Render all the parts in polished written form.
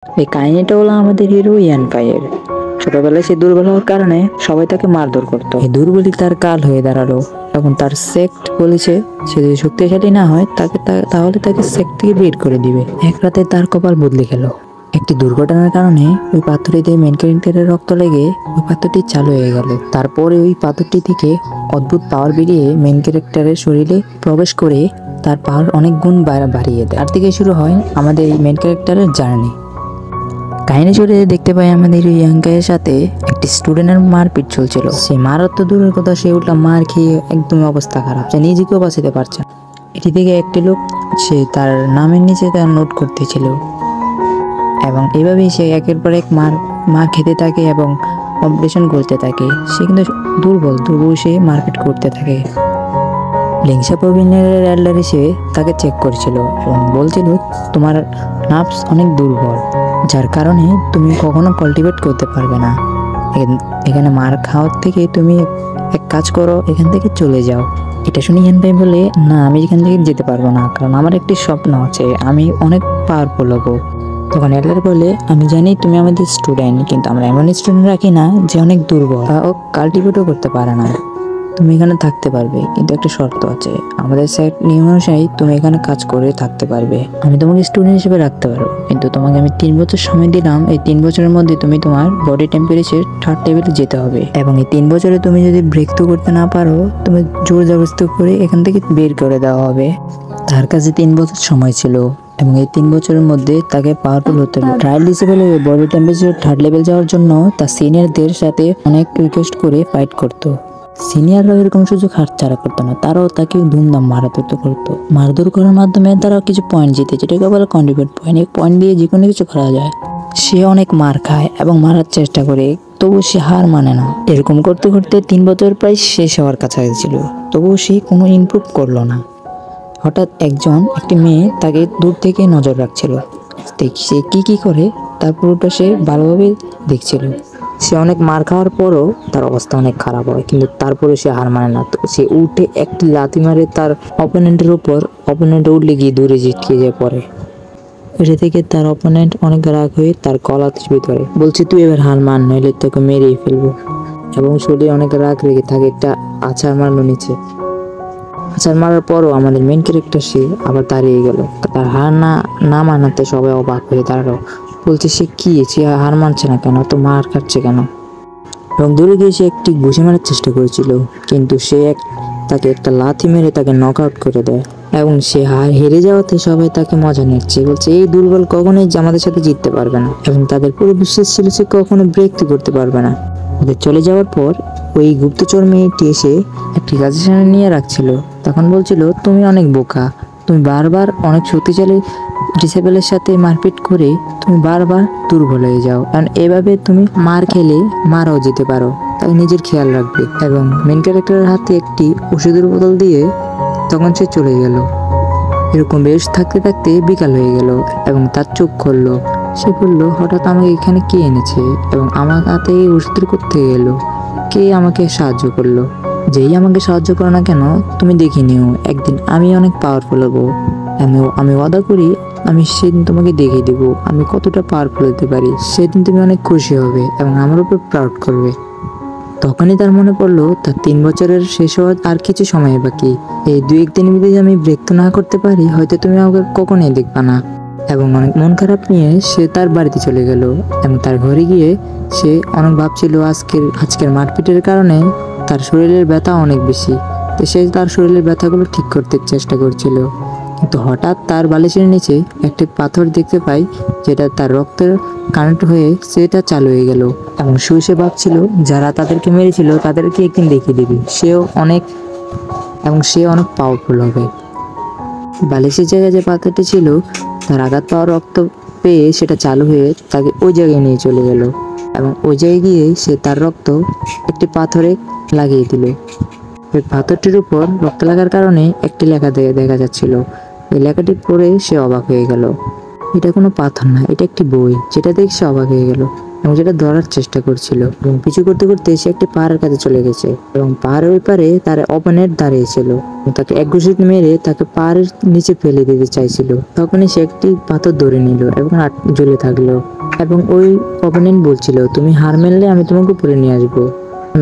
এই কাহিনীটা হলো আমাদের হিরো ইয়ান কাইয়ের। ছোটবেলায় সে দুর্বল হওয়ার কারণে সবাই তাকে মারধর করতো। এই দুর্বলই তার কাল হয়ে দাঁড়ালো এবং তার সেক্ট বলেছে সে যদি শক্তিশালী না হয় তাহলে তাকে সেক্ট থেকে বের করে দিবে। এক রাতে তার কপাল বদলে গেল। একটি দুর্ঘটনার কারণে ওই পাথরটিতে মেন ক্যারেক্টারের রক্ত লেগে ওই পাথরটি চালু হয়ে গেল। তারপরে ওই পাথরটি থেকে অদ্ভুত পাওয়ার বেরিয়ে মেন ক্যারেক্টারের শরীরে প্রবেশ করে তার পাওয়ার অনেক গুণ বাড়িয়ে দেয়। আর থেকে শুরু হয় আমাদের এই মেন ক্যারেক্টারের জার্নি। কাহিনী শুরুতে দেখতে পাই আমাদের ইয়াঙ্কায়ের সাথে একটি স্টুডেন্টের মারপিট চলছিল। সে মারার তো দূরের কথা, সে উল্টা মার খেয়ে একদমই অবস্থা খারাপ, সে নিজেকেও বাঁচাতে পারছে না। এটি থেকে একটি লোক সে তার নামের নিচে তার নোট করতেছিল এবং এভাবেই সে একের পর এক মার খেতে থাকে এবং অপারেশন করতে থাকে। সে কিন্তু দুর্বল, তবুও সে মারপিট করতে থাকে। লিংসা প্রবীণের এল্ডার এসে তাকে চেক করছিল এবং বলছিল তোমার নার্ভস অনেক দুর্বল, যার কারণে তুমি কখনো কাল্টিভেট করতে পারবে না। এখানে মার খাওয়ার থেকে তুমি এক কাজ করো, এখান থেকে চলে যাও। এটা শুনে ইয়ান ভাই বলে না, আমি এখান থেকে যেতে পারবো না, কারণ আমার একটি স্বপ্ন আছে, আমি অনেক পাওয়ারফুল হবো। তখন এল্ডার বলে আমি জানি তুমি আমাদের স্টুডেন্ট, কিন্তু আমরা এমন স্টুডেন্ট রাখি না যে অনেক দুর্বল, ও কাল্টিভেটও করতে পারে না। তুমি এখানে থাকতে পারবে, কিন্তু একটা শর্ত আছে, আমাদের সেট নিয়ম অনুযায়ী তুমি এখানে কাজ করে থাকতে পারবে। আমি তোমাকে স্টুডেন্ট হিসেবে রাখতে পারবো, কিন্তু তোমাকে আমি 3 বছর সময় দিলাম। এই 3 বছরের মধ্যে তুমি তোমার বডি টেম্পারেচার 3rd লেভেলে যেতে হবে এবং এই 3 বছরে তুমি যদি ব্রেক থ্রু করতে না পারো, তুমি জোর জবরদস্তি করে এখান থেকে বের করে দেওয়া হবে। তার কাছে 3 বছর সময় ছিল এবং এই 3 বছরের মধ্যে তাকে পাওয়ারফুল হতে হবে। ট্রায়াল ডিসেবল হয়ে বডি টেম্পারেচার 3rd লেভেল যাওয়ার জন্য তার সিনিয়রদের সাথে অনেক রিকোয়েস্ট করে ফাইট করতো। সিনিয়ররাও এরকম সুযোগ হাতছাড়া করতো না, তারাও তাকে ধুমধাম মারধর করতো। মারধর করার মাধ্যমে তারা কিছু পয়েন্ট জিতে, যেটাকে বলে কন্ট্রিবিউট পয়েন্ট। এই পয়েন্ট দিয়ে যে কোনো কিছু করা যায়। সে অনেক মার খায় এবং মারার চেষ্টা করে, তবু সে হার মানে না। এরকম করতে করতে 3 বছর প্রায় শেষ হওয়ার কাছাকাছি ছিল, তবুও সে কোনো ইমপ্রুভ করলো না। হঠাৎ একটি মেয়ে তাকে দূর থেকে নজর রাখছিল। সে কি করে তার পুরোটা সে ভালোভাবে দেখছিল। সে অনেক মার খাওয়ার পরও তার অবস্থা অনেক খারাপ হয়, কিন্তু তারপরে সে হার মানে না। তো সে উঠে একটি লাথি মারে তার অপোনেন্টের উপর। অপোনেন্ট উঠলে গিয়ে দূরে ছিটকে যায় পড়ে। এটা থেকে তার অপোনেন্ট অনেক রাগ হয়ে তার গলা টিপে ধরে, বলছে তুই এবার হার মান, নইলে তোকে মেরেই ফেলবো। এবং শরীরে অনেক রাগ রেখে থাকে, একটা আছাড় মারলো নিচে। আছাড় মারার পরও আমাদের মেন ক্যারেক্টার সে আবার দাঁড়িয়ে গেল। তার হার না মানাতে সবাই অবাক হয়ে দাঁড়ালো, বলছে সে হার মানছে না কেন, তো মার খাচ্ছে কেন। এবং দূরে গিয়ে সে একটি ঘুষি মারার চেষ্টা করেছিল, কিন্তু তাকে একটা লাথি মেরে তাকে নক আউট করে দেয়। এবং সে হেরে যাওয়াতে সবাই তাকে মজা নিচ্ছে, বলছে এই দুর্বল কখনোই আমাদের সাথে জিততে পারবে না। এবং তাদের পুরো বিশ্বাস ছিল সে কখনো ব্রেক থ্রু করতে পারবে না। ওদের চলে যাওয়ার পর ওই গুপ্তচর মেয়েটি এসে একটি সাজেশন নিয়ে রাখছিল। তখন বলছিল তুমি অনেক বোকা, তুমি বারবার অনেক শক্তিশালী ডিসেবলের সাথে মারপিট করে তুমি বারবার দুর্বল হয়ে যাও, কারণ এভাবে তুমি মার খেলে মারাও যেতে পারো, তাই নিজের খেয়াল রাখবে। এবং মেন ক্যারেক্টারের হাতে একটি ওষুধের বোতল দিয়ে তখন সে চলে গেল। এরকম বেশ থাকতে থাকতে বিকাল হয়ে গেল এবং তার চোখ খুললো। সে বলল হঠাৎ আমাকে এখানে কে এনেছে এবং আমার হাতে এই ওষুধের করতে গেল, কে আমাকে সাহায্য করলো। যেই আমাকে সাহায্য করো না কেন, তুমি দেখে নিও একদিন আমি অনেক পাওয়ারফুল হবো। আমি ওয়াদা করি আমি সেদিন তোমাকে দেখিয়ে দেবো আমি কতটা পাওয়ারফুল হতে পারি। সেদিন তুমি অনেক খুশি হবে এবং আমার উপর প্রাউড করবে। তখনই তার মনে পড়লো তার 3 বছরের শেষ হওয়ার আর কিছু সময় বাকি। এই 2-1 দিনের মধ্যে আমি ব্রেক তো না করতে পারি, হয়তো তুমি আমাকে কখনোই দেখবা না। এবং অনেক মন খারাপ নিয়ে সে তার বাড়িতে চলে গেল এবং তার ঘরে গিয়ে সে অনেক ভাবছিল আজকের মারপিটের কারণে তার শরীরের ব্যথা অনেক বেশি। তো সে তার শরীরের ব্যথাগুলো ঠিক করতে চেষ্টা করছিল, কিন্তু হঠাৎ তার বালিশের নিচে একটি পাথর দেখতে পাই, যেটা তার রক্তের কানেক্ট হয়ে সেটা চালু হয়ে গেল। এবং সে ভাবছিল যারা তাদেরকে মেরেছিল তাদেরকে একদিন দেখিয়ে দিবি, সে অনেক পাওয়ারফুল হবে। বালিশের জায়গায় যে পাথরটি ছিল তার আঘাত পাওয়ার রক্ত পেয়ে সেটা চালু হয়ে তাকে ওই জায়গায় নিয়ে চলে গেল। এবং ওই জায়গায় গিয়ে সে তার রক্ত একটি পাথরে লাগিয়ে দিল। ওই পাথরটির উপর রক্ত লাগার কারণে একটি লেখা দেখা যাচ্ছিল। এই লেখাটি পড়ে সে অবাক হয়ে গেল। এটা কোনো পাথর না, এটা একটি বই, যেটা দেখে সে অবাক হয়ে গেল। এবং সেটা ধরার চেষ্টা করছিল এবং পিছু করতে করতে সে একটি পাহাড়ের কাছে চলে গেছে এবং পাহাড়ের ওই পারে তার অপোনেন্ট দাঁড়িয়েছিল এবং তাকে এক ঘুষি মেরে তাকে পাহাড়ের নিচে ফেলে দিতে চাইছিল। তখনই সে একটি পাথর ধরে নিল এবং ঝুলে থাকলো এবং ওই অপোনেন্ট বলছিল, তুমি হার মানলে আমি তোমাকে উপরে নিয়ে আসবো,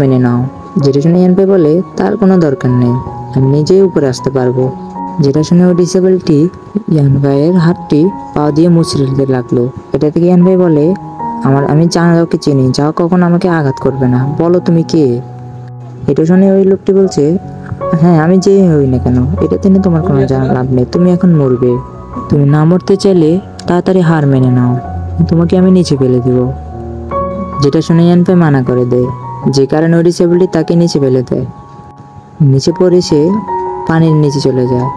মেনে নাও। যেটা শুনে ইয়ানফাই বলে, তার কোনো দরকার নেই, আমি নিজেই উপরে আসতে পারবো। যেটা শুনে ওই ডিসেবলটি ইয়ানফাইয়ের হাতটি পা দিয়ে মুচড়ে দিতে লাগলো। এটা থেকে ইয়ানফাই বলে, আমি জানাকে চিনি, যাও কখন আমাকে আঘাত করবে না, বলো তুমি কে। এটা শুনে ওই লোকটি বলছে, হ্যাঁ আমি যে হই না কেন, এটা তিনি তোমার কোনো জানার লাভ নেই, তুমি এখন মরবে। তুমি না মরতে চাইলে তাড়াতাড়ি হার মেনে নাও, তোমাকে আমি নিচে ফেলে দিব। যেটা শুনে ইয়ানফাই মানা করে দেয়, যে কারণে ওই ডিসেবলটি তাকে নিচে ফেলে দেয়। নিচে পড়ে সে পানির নিচে চলে যায়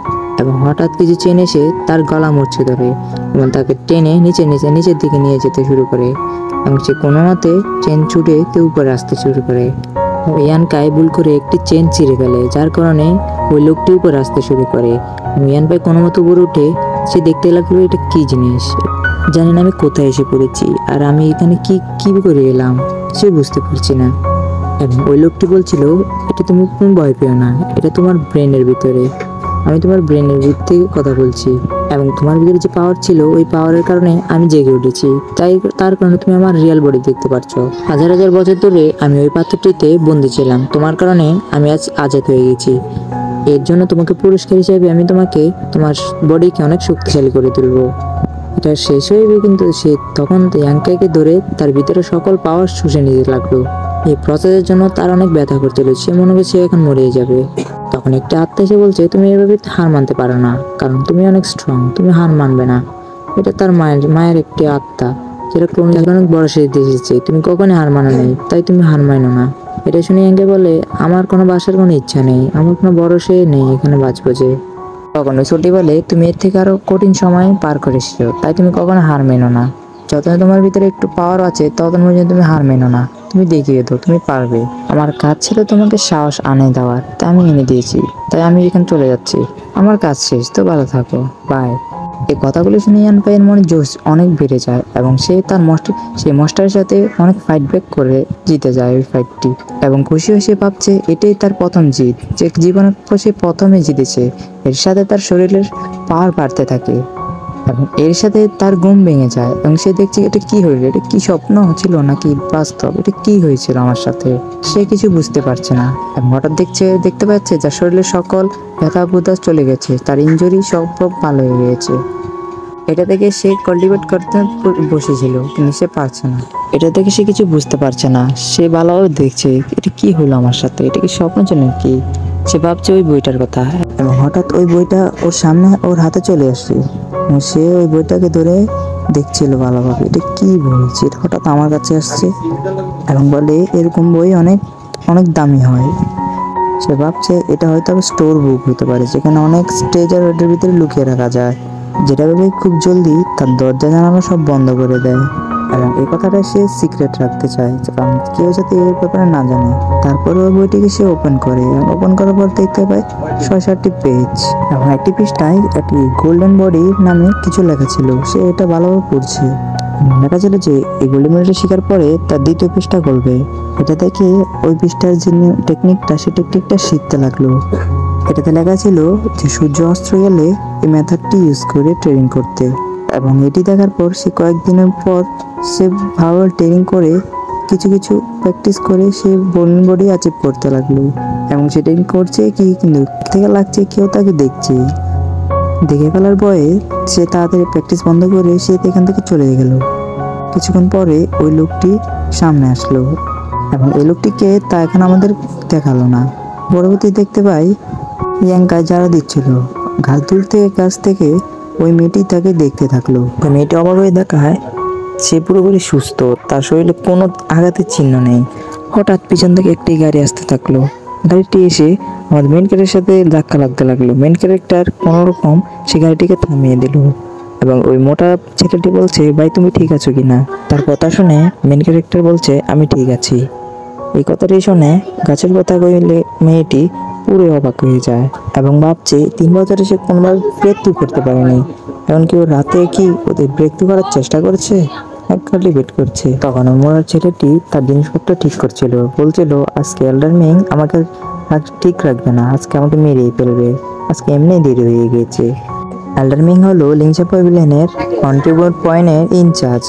এবং হঠাৎ কিছু চেন এসে তার গলা মুচড়ে ধরে এবং তাকে টেনে নিচের দিকে নিয়ে যেতে শুরু করে এবং সে কোনো মতে চেন ছুটে উপরে আসতে শুরু করে। ইয়ানকাই ভুল করে একটি চেন ছিঁড়ে ফেলে, যার কারণে ওই লোকটি উপরে আসতে শুরু করে। ইয়ানকাই কোনো মতো উপরে উঠে সে দেখতে লাগলো এটা কি জিনিস, জানি না আমি কোথায় এসে পড়েছি আর আমি এখানে কি করে এলাম, সে বুঝতে পারছি না। এবং ওই লোকটি বলছিল, এটা তুমি ভয় পেও না, এটা তোমার ব্রেনের ভিতরে, আমি তোমার ব্রেনের ভিতরে কথা বলছি এবং তোমার ভিতরে যে পাওয়ার ছিল ওই পাওয়ারের কারণে আমি জেগে উঠেছি, তার কারণে তুমি আমার রিয়েল বডি দেখতে পাচ্ছ। হাজার হাজার বছর ধরে আমি ওই পাথরটিতে বন্দি ছিলাম, তোমার কারণে আমি আজ আজাদ হয়ে গেছি। এর জন্য তোমাকে পুরস্কার হিসেবে আমি তোমাকে তোমার বডিকে অনেক শক্তিশালী করে তুলবো। এটা শেষ হয়ে কিন্তু সে তখন ইয়ানকাইকে ধরে তার ভিতরে সকল পাওয়ার শুষে নিতে লাগলো। এই প্রসেসের জন্য তার অনেক ব্যথা করছিল, সে মনে করছে এখন মরে যাবে। তখন একটা আত্মা এসে বলছে, তুমি এভাবে হার মানতে পারো না, কারণ তুমি অনেক স্ট্রং, তুমি হার মানবে না। এটা তার মায়ের একটি আত্মা, যেটা অনেক বড় সিদ্ধি এসেছে, তুমি কখনই হার মানো নেই, তাই তুমি হার মানো না। এটা শুনে ইয়ানকাই বলে, আমার কোনো বাসার কোনো ইচ্ছা নেই, আমার কোনো ভরসা নেই এখানে বাঁচবো যে। তখন ওই ছোটি বলে, তুমি এর থেকে আরো কঠিন সময় পার করে এসেছো, তাই তুমি কখনো হার মেনো না। যতদিন তোমার ভিতরে একটু পাওয়ার আছে ততদিন পর্যন্ত তুমি হার মেনো না, তুমি দেখিয়ে দাও তুমি পারবে। আমার কাজ ছিল তোমাকে সাহস আনে দেওয়ার, তাই আমি এনে দিয়েছি, তাই আমি এখানে চলে যাচ্ছি, আমার কাজ শেষ, তো ভালো থাকো, বাই। এই কথাগুলো শুনে ইয়ানফাইয়ের মনে জোশ অনেক বেড়ে যায় এবং সে তার সেই মাস্টারের সাথে অনেক ফাইট ব্যাক করে জিতে যায় ওই ফাইটটি এবং খুশি হয়ে সে ভাবছে এটাই তার প্রথম জিত, যে জীবনের সে প্রথমে জিতেছে। এর সাথে তার শরীরের পাওয়ার বাড়তে থাকে এবং এর সাথে তার ঘুম ভেঙে যায় এবং সে দেখছে এটা কি হইলো, এটা কি স্বপ্ন ছিল নাকি বাস্তব, এটা কি হয়েছিল আমার সাথে, সে কিছু বুঝতে পারছে না। এবং হঠাৎ দেখতে পাচ্ছে যার শরীরের সকল ব্যথা বুধা চলে গেছে, তার ইনজুরি সব ভালো হয়ে গিয়েছে। এটা থেকে সে কাল্টিভেট করতে বসেছিল কিন্তু সে পারছে না, এটা থেকে সে কিছু বুঝতে পারছে না। সে ভালোভাবে দেখছে এটা কি হলো আমার সাথে, এটা কি স্বপ্ন ছিল নাকি, সে ভাবছে ওই বইটার কথা এবং হঠাৎ ওই বইটা ওর সামনে ওর হাতে চলে আসছে। সে ওই বইটাকে ধরে দেখছিল ভালোভাবে, এটা কি বই, এটা হঠাৎ আমার কাছে আসছে এবং বলে এরকম বই অনেক অনেক দামি হয়। সে ভাবছে এটা হয়তো স্টোর বুক হতে পারে, যেখানে অনেক ট্রেজার ওটার ভিতরে লুকিয়ে রাখা যায়, যেটা ভেবে খুব জলদি তার দরজা জানালা সব বন্ধ করে দেয় এবং এই কথাটা সে সিক্রেট রাখতে চায়, কারণ কেউ যাতে এর ব্যাপারে না জানে। তারপরে ওই বইটিকে সে ওপেন করে এবং ওপেন করার পর দেখতে পায় 6-7টি পেজ এবং একটি পৃষ্ঠায় একটি গোল্ডেন বডি নামে কিছু লেখা ছিল। সে এটা ভালোভাবে পড়ছে, লেখা ছিল যে এই গোল্ডেন বডিটা শেখার পরে তার দ্বিতীয় পৃষ্ঠা খুলবে। এটা দেখে ওই পৃষ্ঠার যে টেকনিকটা সে টেকনিকটা শিখতে লাগলো। এটাতে লেখা ছিল যে সূর্য অস্ত গেলে এই মেথডটি ইউজ করে ট্রেনিং করতে এবং এটি দেখার পর সে কয়েকদিনের পর সে ভালো ট্রেনিং করে কিছু প্র্যাকটিস করে সে গোল্ডেন বডি অ্যাচিভ করতে লাগলো এবং সে ট্রেনিং করছে কি কিন্তু থেকে লাগছে কেউ তাকে দেখছে। দেখে ফেলার ভয়ে সে তাড়াতাড়ি প্র্যাকটিস বন্ধ করে সে এখান থেকে চলে গেল। কিছুক্ষণ পরে ওই লোকটি সামনে আসলো এবং এই লোকটিকে তা এখন আমাদের দেখালো না। পরবর্তী দেখতে পাই ইয়ানকাই যারা দিচ্ছিল গাছ থেকে ওই মেয়েটি তাকে দেখতে থাকলো। মেয়েটি অবাক হয়ে দেখায় সে পুরোপুরি সুস্থ, তার শরীরে কোনো আঘাতের চিহ্ন নেই। হঠাৎ পিছন থেকে একটি গাড়ি আসতে থাকলো, গাড়িটি এসে আমাদের মেন ক্যারেক্টারের সাথে ধাক্কা লাগতে লাগলো। মেন ক্যারেক্টার কোনোরকম সে গাড়িটিকে থামিয়ে দিল এবং ওই মোটা ছেলেটি বলছে, ভাই তুমি ঠিক আছো কিনা। তার কথা শুনে মেন ক্যারেক্টার বলছে, আমি ঠিক আছি। এই কথাটি শুনে গাছের কথা কইলে মেয়েটি পুরো অবাক হয়ে যায় এবং ভাবছে 3 বছরে সে কোনোবার ব্রেক থ্রু করতে পারেনি, এমনকি ওর রাতে কি ওদের ব্রেক থ্রু করার চেষ্টা করছে খালি ওয়েট করছে। তখন ওই মরার ছেলেটি তার জিনিসপত্র ঠিক করছিল, বলছিল আজকে এল্ডারমিং আমাকে ঠিক রাখবে না, আজকে আমাকে মেরেই ফেলবে, আজকে এমনি দেরি হয়ে গেছে। এল্ডারমিং হলো লিংচা প্যাভিলিয়নের কন্ট্রিবিউট পয়েন্টের ইনচার্জ,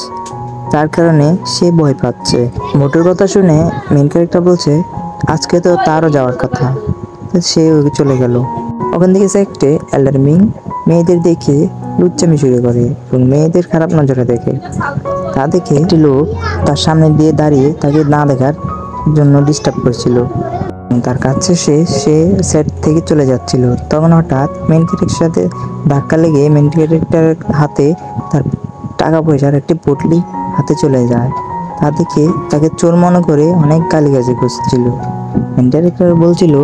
তার কারণে সে ভয় পাচ্ছে। মোটর কথা শুনে মেন ক্যারেক্টার বলছে আজকে তো তারও যাওয়ার কথা, সে চলে গেল। ওখান থেকে সেক্টে এল্ডারমিং মেয়েদের দেখে লুচ্চামি শুরু করে এবং মেয়েদের খারাপ নজরে দেখে। তা দেখে একটি লোক তার সামনে দিয়ে দাঁড়িয়ে তাকে না দেখার জন্য ডিস্টার্ব করছিল। তার কাছে সে সেট থেকে চলে যাচ্ছিল, তখন হঠাৎ মেন ক্যারেক্টারের সাথে ধাক্কা লেগে মেন ক্যারেক্টারের হাতে তার টাকা পয়সার একটি পুটলি হাতে চলে যায়। তা দেখে তাকে চোর মনে করে অনেক গালিগালাজ করছিল। মেন ক্যারেক্টার বলছিল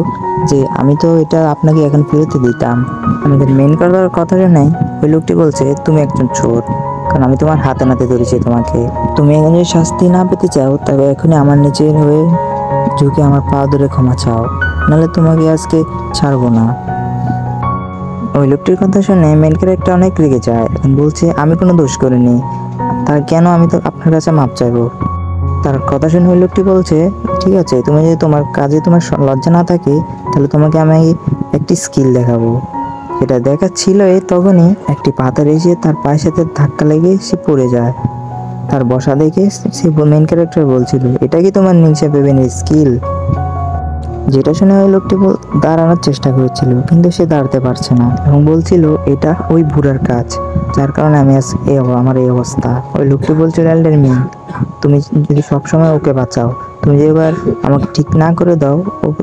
যে আমি তো এটা আপনাকে এখন ফেরত দিতাম। আমাদের মেন ক্যারেক্টারের কথা শুনে ওই লোকটি বলছে তুমি একজন চোর, কারণ আমি তোমার হাতে নাতে ধরেছি তোমাকে। তুমি এখন যদি শাস্তি না পেতে চাও তবে এখনই আমার নিচের হয়ে ঝুঁকে আমার পা ধরে ক্ষমা চাও, নাহলে তোমাকে আজকে ছাড়বো না। ওই লোকটির কথা শুনে মেন ক্যারেক্টার অনেক রেগে যায়, এখন বলছে আমি কোনো দোষ করিনি, তার কেন আমি তো আপনার কাছে মাপ চাইবো। তার কথা শুনে ওই লোকটি বলছে ঠিক আছে, তুমি যদি তোমার কাজে তোমার লজ্জা না থাকে তাহলে তোমাকে আমি একটি স্কিল দেখাবো। সেটা দেখাচ্ছিল তখনই একটি পাথর এসে তার পায়ের সাথে ধাক্কা লেগে সে পড়ে যায়। তার বসা দেখে সে মেন ক্যারেক্টার বলছিল এটা কি তোমার নিংসা প্যাভিলিয়নের স্কিল? যেটা শুনে ওই লোকটি দাঁড়ানোর চেষ্টা করেছিল, কিন্তু সে দাঁড়াতে পারছে না এবং বলছিল এটা ওই বুড়ার কাজ, যার কারণে আমি আমার এই অবস্থা। ওই লোকটি বলছিল এল্ডারমিং তুমি যদি সবসময় ওকে বাঁচাও, তুমি যদি এবার আমাকে ঠিক না করে দাও,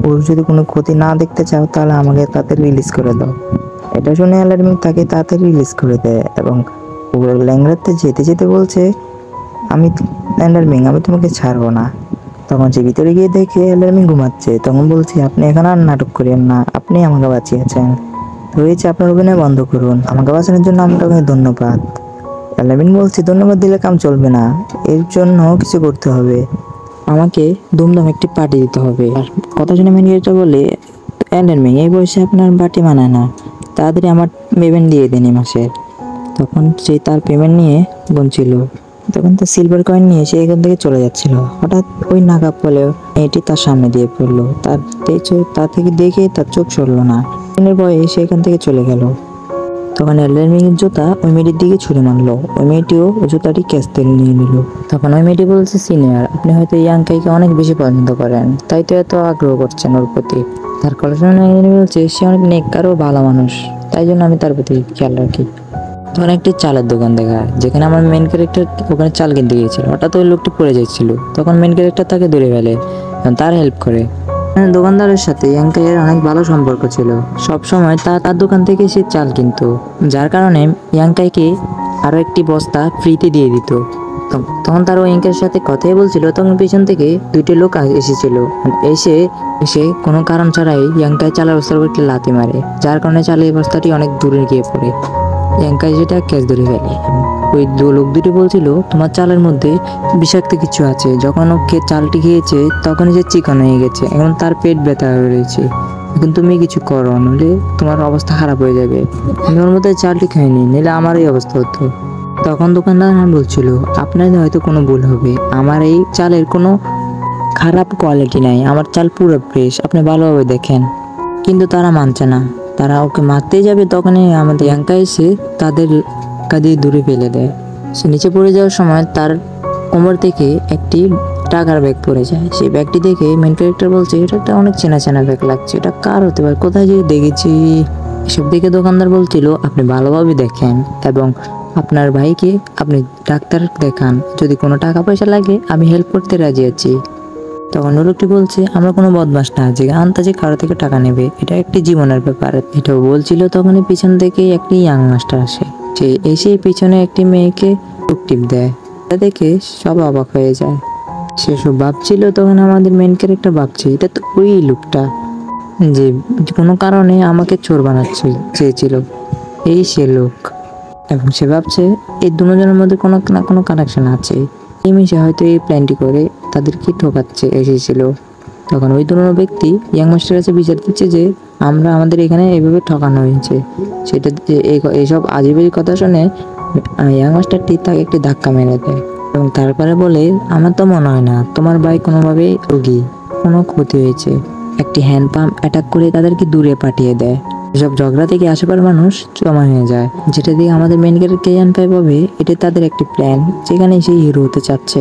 ওর যদি কোনো ক্ষতি না দেখতে চাও তাহলে আমাকে তাড়াতাড়ি রিলিজ করে দাও। এটা শুনে এল্ডারমিং তাকে তাড়াতাড়ি রিলিজ করে দেয় এবং ল্যাংরাতে যেতে যেতে বলছে আমি এল্ডারমিং আমি তোমাকে ছাড়বো না। তখন সে ভিতরে গিয়ে দেখে এল্ডারমিং ঘুমাচ্ছে, তখন বলছি আপনি এখন আর নাটক করেন না, আপনি আমাকে বাঁচিয়েছেন, তো হয়েছে আপনার অভিনয় বন্ধ করুন, আমাকে বাঁচানোর জন্য আপনাকে ধন্যবাদ। এল্ডারমিং বলছি ধন্যবাদ দিলে কাম চলবে না, এর জন্য কিছু করতে হবে, আমাকে ধুমধাম একটি পার্টি দিতে হবে। আর কথা শুনে ম্যানেজারটা বলে এল্ডারমিং এই বয়সে আপনার পার্টি মানায় না, তাড়াতাড়ি আমার পেমেন্ট দিয়ে দিন এই মাসে। তখন সে তার পেমেন্ট নিয়ে গুনছিল, তখন তার সিলভার কয়েন নিয়ে সে এখান থেকে চলে যাচ্ছিল। হঠাৎ ওই নাগাপ বলে মেয়েটি তার সামনে দিয়ে পড়লো, তার থেকে দেখে তার চোখ সরলো না, এর ভয়ে সে এখান থেকে চলে গেল। তখন এল্ডারমিং এর জুতা ওই মেয়েটির দিকে ছুঁড়ে মারলো, ওই মেয়েটিও ওই জুতাটি ক্যাচ থেকে নিয়ে নিল। তখন ওই মেয়েটি বলছে সিনিয়র আপনি হয়তো ইয়াংকাইকে অনেক বেশি পছন্দ করেন, তাই তো এত আগ্রহ করছেন ওর প্রতি। তার কথা শুনে বলছে সে অনেক নেককার ও ভালো মানুষ, তাই জন্য আমি তার প্রতি খেয়াল রাখি। তখন একটি চালের দোকান দেখা, যেখানে আমার মেন ক্যারেক্টার ওখানে চাল কিনতে গিয়েছিল। হঠাৎ ওই লোকটি পড়ে যাচ্ছিল, তখন মেন ক্যারেক্টার তাকে ধরে ফেলে, তার হেল্প করে। দোকানদারের সাথে ইয়াংকাইয়ের অনেক ভালো সম্পর্ক ছিল, সবসময় তার দোকান থেকে সে চাল কিনতো, যার কারণে ইয়াংকাইকে আরো একটি বস্তা ফ্রিতে দিয়ে দিত। তখন তার ওই ইয়াংকাইয়ের সাথে কথাই বলছিল, তখন পিছন থেকে দুইটি লোক এসেছিল, এসে কোনো কারণ ছাড়াই ইয়াংকাই চালের বস্তার উপর একটি লাথি মারে, যার কারণে চালের বস্তাটি অনেক দূরে গিয়ে পড়ে। ইয়াংকাই যেটা ক্যাচ ধরে ফেলে। ওই লোক দুটি বলছিল তোমার চালের মধ্যে বিষাক্ত কিছু আছে, যখন ওকে চালটি খেয়েছে তখনই সে চিকন হয়ে গেছে, এখন তার পেট ব্যথা হয়ে রয়েছে, এখন তুমি কিছু করো নইলে তোমার অবস্থা খারাপ হয়ে যাবে। আমি ওর মধ্যে চালটি খাইনি, নিলে আমার এই অবস্থা হতো। তখন দোকানদার বলছিল আপনার হয়তো কোনো ভুল হবে, আমার এই চালের কোনো খারাপ কোয়ালিটি নাই, আমার চাল পুরো ফ্রেশ, আপনি ভালোভাবে দেখেন। কিন্তু তারা মানছে না, তারা ওকে মারতেই যাবে, তখনই আমাদের ইয়াংকা এসে তাদের কাঁধে দূরে ফেলে দেয়। সে নিচে পড়ে যাওয়ার সময় তার কোমর থেকে একটি টাকার ব্যাগ পড়ে যায়। সেই ব্যাগটি দেখে মেন ক্যারেক্টার বলছে এটা একটা অনেক চেনা চেনা ব্যাগ লাগছে, এটা কার হতে পারে, কোথায় যে দেখেছি। এসব দেখে দোকানদার বলছিল আপনি ভালোভাবে দেখেন এবং আপনার ভাইকে আপনি ডাক্তার দেখান, যদি কোনো টাকা পয়সা লাগে আমি হেল্প করতে রাজি আছি। তখন লোকটি বলছে আমরা কোনো বদমাস না যে আন্তাজে কারো থেকে টাকা নেবে, এটা একটি জীবনের ব্যাপার। এটাও বলছিল তখনই পিছন থেকে একটি ইয়াং মাস্টার আসে, সে এসে পিছনে একটি মেয়েকে টিপ দেয়, এটা দেখে সব অবাক হয়ে যায়। সে সব ভাবছিল, তখন আমাদের মেন ক্যারেক্টার ভাবছে এটা তো ওই লোকটা যে কোনো কারণে আমাকে চোর বানাচ্ছে চেয়েছিল, এই সে লোক। এবং সে ভাবছে এই দুজনের মধ্যে কোনো না কোনো কানেকশন আছে, এই মিশে হয়তো এই প্ল্যানটি করে তাদেরকে ঠকাচ্ছে এসেছিল। তখন ওই দুটো ব্যক্তি ইয়াং মাস্টার কাছে বিচার দিচ্ছে যে আমাদের এখানে এইভাবে ঠকানো হয়েছে। সেটা এইসব আজেবাজে কথা শুনে ইয়াং মাস্টারটি তাকে একটি ধাক্কা মেরে দেয়। এবং তারপরে বলে, আমার তো মনে হয় না তোমার ভাই কোনোভাবেই রোগী, কোনো ক্ষতি হয়েছে। একটি হ্যান্ড পাম্প অ্যাটাক করে তাদেরকে দূরে পাঠিয়ে দেয়। এসব ঝগড়া থেকে আশেপাশের মানুষ জমা হয়ে যায়, যেটা দিয়ে আমাদের মেন ক্যারেক্টার কেয়ান পাই পাবে এটা তাদের একটি প্ল্যান, যেখানে সেই হিরো হতে চাচ্ছে।